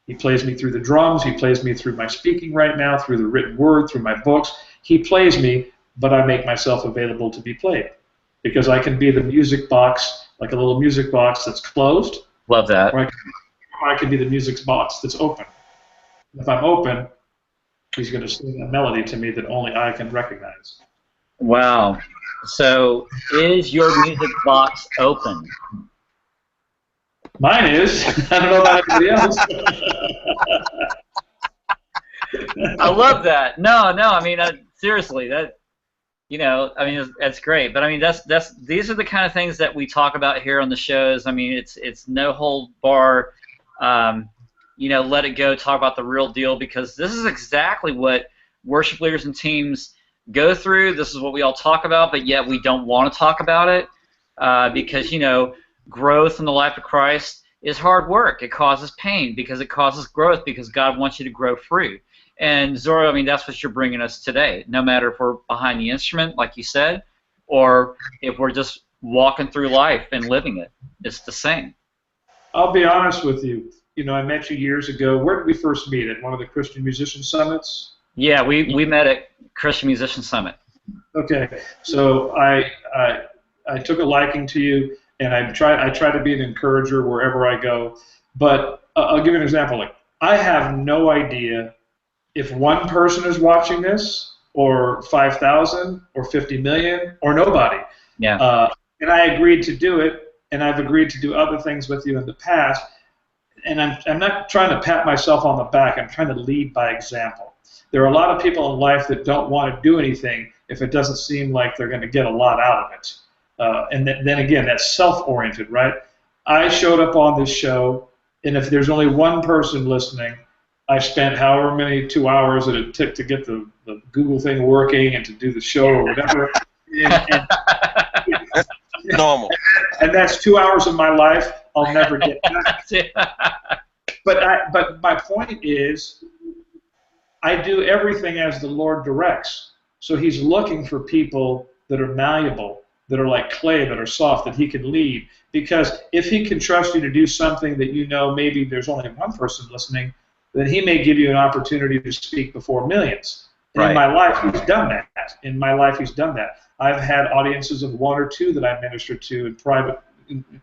He plays me through the drums, He plays me through my speaking right now, through the written word, through my books. He plays me, but I make myself available to be played. Because I can be the music box, like a little music box that's closed. Love that. Or I can be the music box that's open. If I'm open, He's going to sing a melody to me that only I can recognize. Wow. So, is your music box open? Mine is. I don't know about everybody else. I love that. No, I mean, seriously, that, I mean, that's great. But I mean, these are the kind of things that we talk about here on the shows. I mean, it's no hold bar. Let it go. Talk about the real deal, because this is exactly what worship leaders and teams go through. This is what we all talk about, but yet we don't want to talk about it because growth in the life of Christ is hard work. It causes pain because it causes growth, because God wants you to grow through. And Zoro, I mean, that's what you're bringing us today. No matter if we're behind the instrument, like you said, or if we're just walking through life and living it, it's the same. I'll be honest with you. I met you years ago. Where did we first meet? At one of the Christian Musician Summits? Yeah, we met at Christian Musician Summit. Okay, so I took a liking to you, and I try to be an encourager wherever I go. But I'll give you an example. Like, I have no idea if one person is watching this, or 5,000, or 50 million, or nobody. Yeah. And I agreed to do it, and I've agreed to do other things with you in the past. And I'm not trying to pat myself on the back. I'm trying to lead by example. There are a lot of people in life that don't want to do anything if it doesn't seem like they're going to get a lot out of it. And then again, that's self-oriented, right? I showed up on this show, and if there's only one person listening, I spent however many 2 hours that it took to get the Google thing working and to do the show or whatever. and normal. And that's 2 hours of my life I'll never get back. But my point is, I do everything as the Lord directs. So He's looking for people that are malleable, that are like clay, that are soft, that he can lead. Because if he can trust you to do something that you know maybe there's only one person listening, then he may give you an opportunity to speak before millions. And in my life, he's done that. In my life, he's done that. I've had audiences of 1 or 2 that I ministered to in private,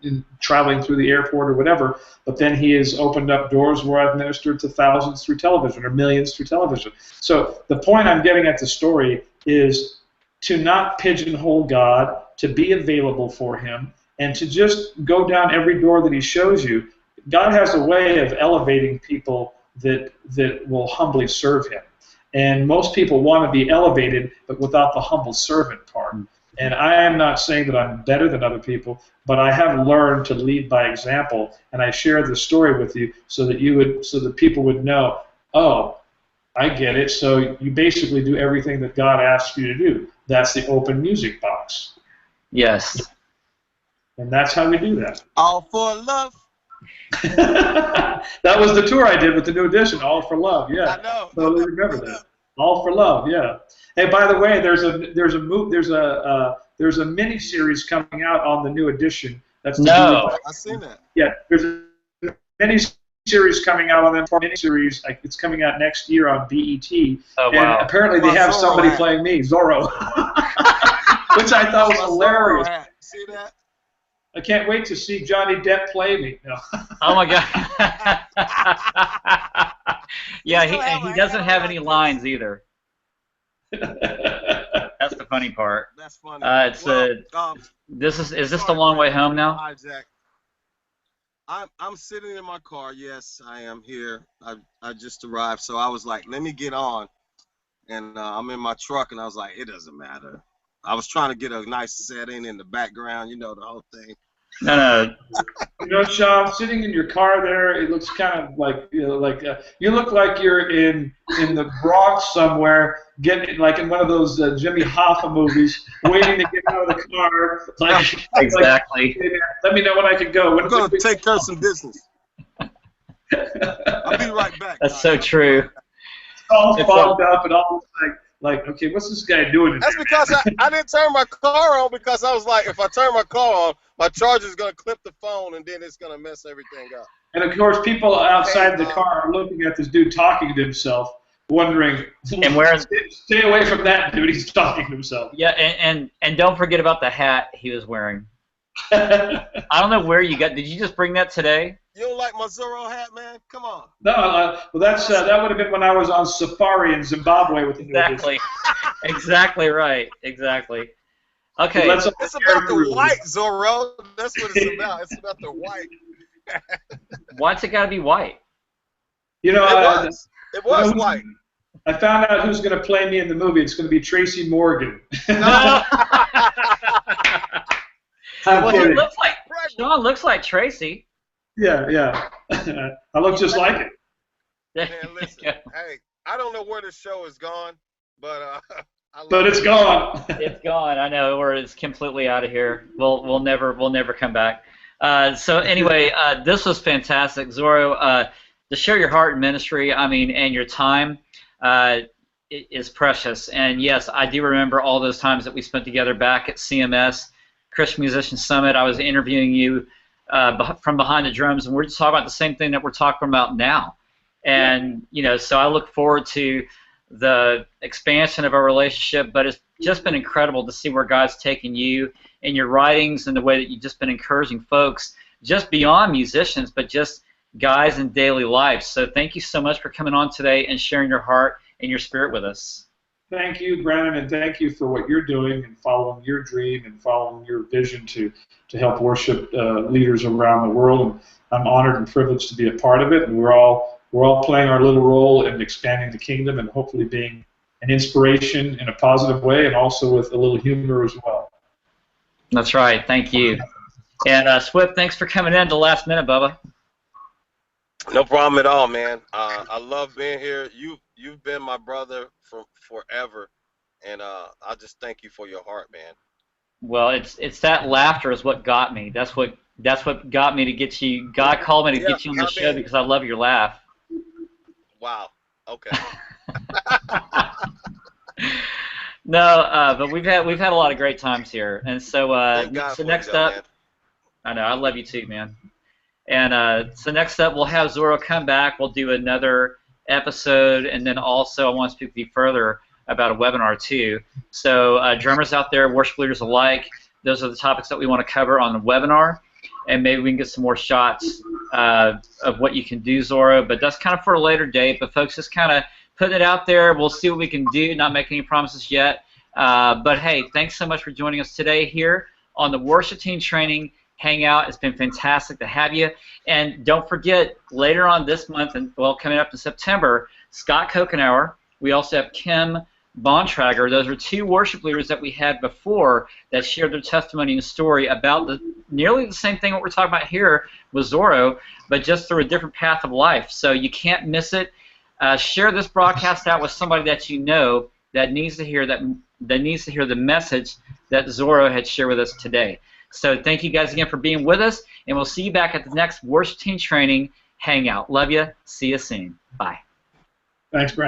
in traveling through the airport or whatever, but then he has opened up doors where I've ministered to thousands through television or millions through television. So the point I'm getting at the story is to not pigeonhole God, to be available for him, and to just go down every door that he shows you. God has a way of elevating people that will humbly serve him. And most people want to be elevated, but without the humble servant part. And I am not saying that I'm better than other people, but I have learned to lead by example, and I share the story with you so that people would know, oh, I get it. So you basically do everything that God asks you to do. That's the open music box. Yes. And that's how we do that. All for love. That was the tour I did with the new edition, All for Love. Yeah. I know. Totally remember that. All for Love. Yeah. Hey, by the way, there's a mini series coming out on the new edition. That's no. I seen that. Yeah. There's a mini series coming out on that mini series. It's coming out next year on BET. Oh, wow. And apparently they have somebody playing me, Zoro, which I thought was hilarious. See that? I can't wait to see Johnny Depp play me. No. Oh my God. Yeah, he doesn't have any lines either. That's the funny part. That's funny. Is this the long way home now? Hi, Jack. I'm sitting in my car. Yes, I am here. I just arrived, so I was like, let me get on. And I'm in my truck, and I was like, it doesn't matter. I was trying to get a nice setting in the background, the whole thing. No. Sean, sitting in your car there, it looks kind of like you look like you're in the Bronx somewhere, getting like in one of those Jimmy Hoffa movies, waiting to get out of the car. Exactly. Hey, man, let me know when I can go. I'm gonna take care of some business. I'll be right back. That's so true. It's all fogged up and all like, okay, what's this guy doing? That's because I didn't turn my car on, because I was like, if I turn my car on, my charger's going to clip the phone, and then it's going to mess everything up. And, of course, people outside the car are looking at this dude talking to himself, wondering, and where, stay away from that dude, he's talking to himself. Yeah, and don't forget about the hat he was wearing. I don't know where you got. Did you just bring that today? You don't like my Zoro hat, man? Come on. No, well, that would have been when I was on safari in Zimbabwe with the Exactly. Exactly right. Exactly. Okay. It's about the white, Zoro. That's what it's about. It's about the white. Why's it got to be white? It was white. I found out who's going to play me in the movie. It's going to be Tracy Morgan. No. Well, he looks like Sean looks like Tracy. Yeah. I look just like it. Man, listen. Hey, I don't know where the show is gone, but it's gone. It's gone. I know, or it's completely out of here. We'll never come back. So anyway, this was fantastic, Zoro. To share your heart in ministry, and your time is precious. And yes, I do remember all those times that we spent together back at CMS, Christian Musician Summit. I was interviewing you from behind the drums, and we're just talking about the same thing that we're talking about now. And so I look forward to the expansion of our relationship. But it's just been incredible to see where God's taken you in your writings and the way that you've just been encouraging folks, just beyond musicians, but just guys in daily life. So thank you so much for coming on today and sharing your heart and your spirit with us. Thank you, Brandon, and thank you for what you're doing and following your dream and following your vision to help worship leaders around the world. And I'm honored and privileged to be a part of it. And we're all playing our little role in expanding the kingdom and hopefully being an inspiration in a positive way, and also with a little humor as well. That's right. Thank you. And Swift, thanks for coming in at the last minute, Bubba. No problem at all, man. I love being here. You've been my brother for forever, and I just thank you for your heart, man. Well, it's that laughter is what got me. That's what got me to get you. God called me to get you on the show because I love your laugh. Wow. Okay. No, but we've had a lot of great times here, and so Thank God so for you, next though, up, man. I know I love you too, man. And so next up, we'll have Zoro come back. We'll do another episode, and then also I want to speak with you further about a webinar too. So drummers out there, worship leaders alike, those are the topics that we want to cover on the webinar, and maybe we can get some more shots of what you can do, Zoro. But that's kind of for a later date. But folks, just kind of putting it out there. We'll see what we can do. Not making any promises yet. But hey, thanks so much for joining us today here on the Worship Team Training Hangout. It's been fantastic to have you. And don't forget, later on this month, and well, coming up in September, Scott Kokenauer. We also have Kim Bontrager. Those are two worship leaders that we had before that shared their testimony and story about nearly the same thing what we're talking about here with Zoro, but just through a different path of life. So you can't miss it. Share this broadcast out with somebody that you know that needs to hear the message that Zoro had shared with us today. So thank you guys again for being with us, and we'll see you back at the next Worship Team Training Hangout. Love you. See you soon. Bye. Thanks, Brandon.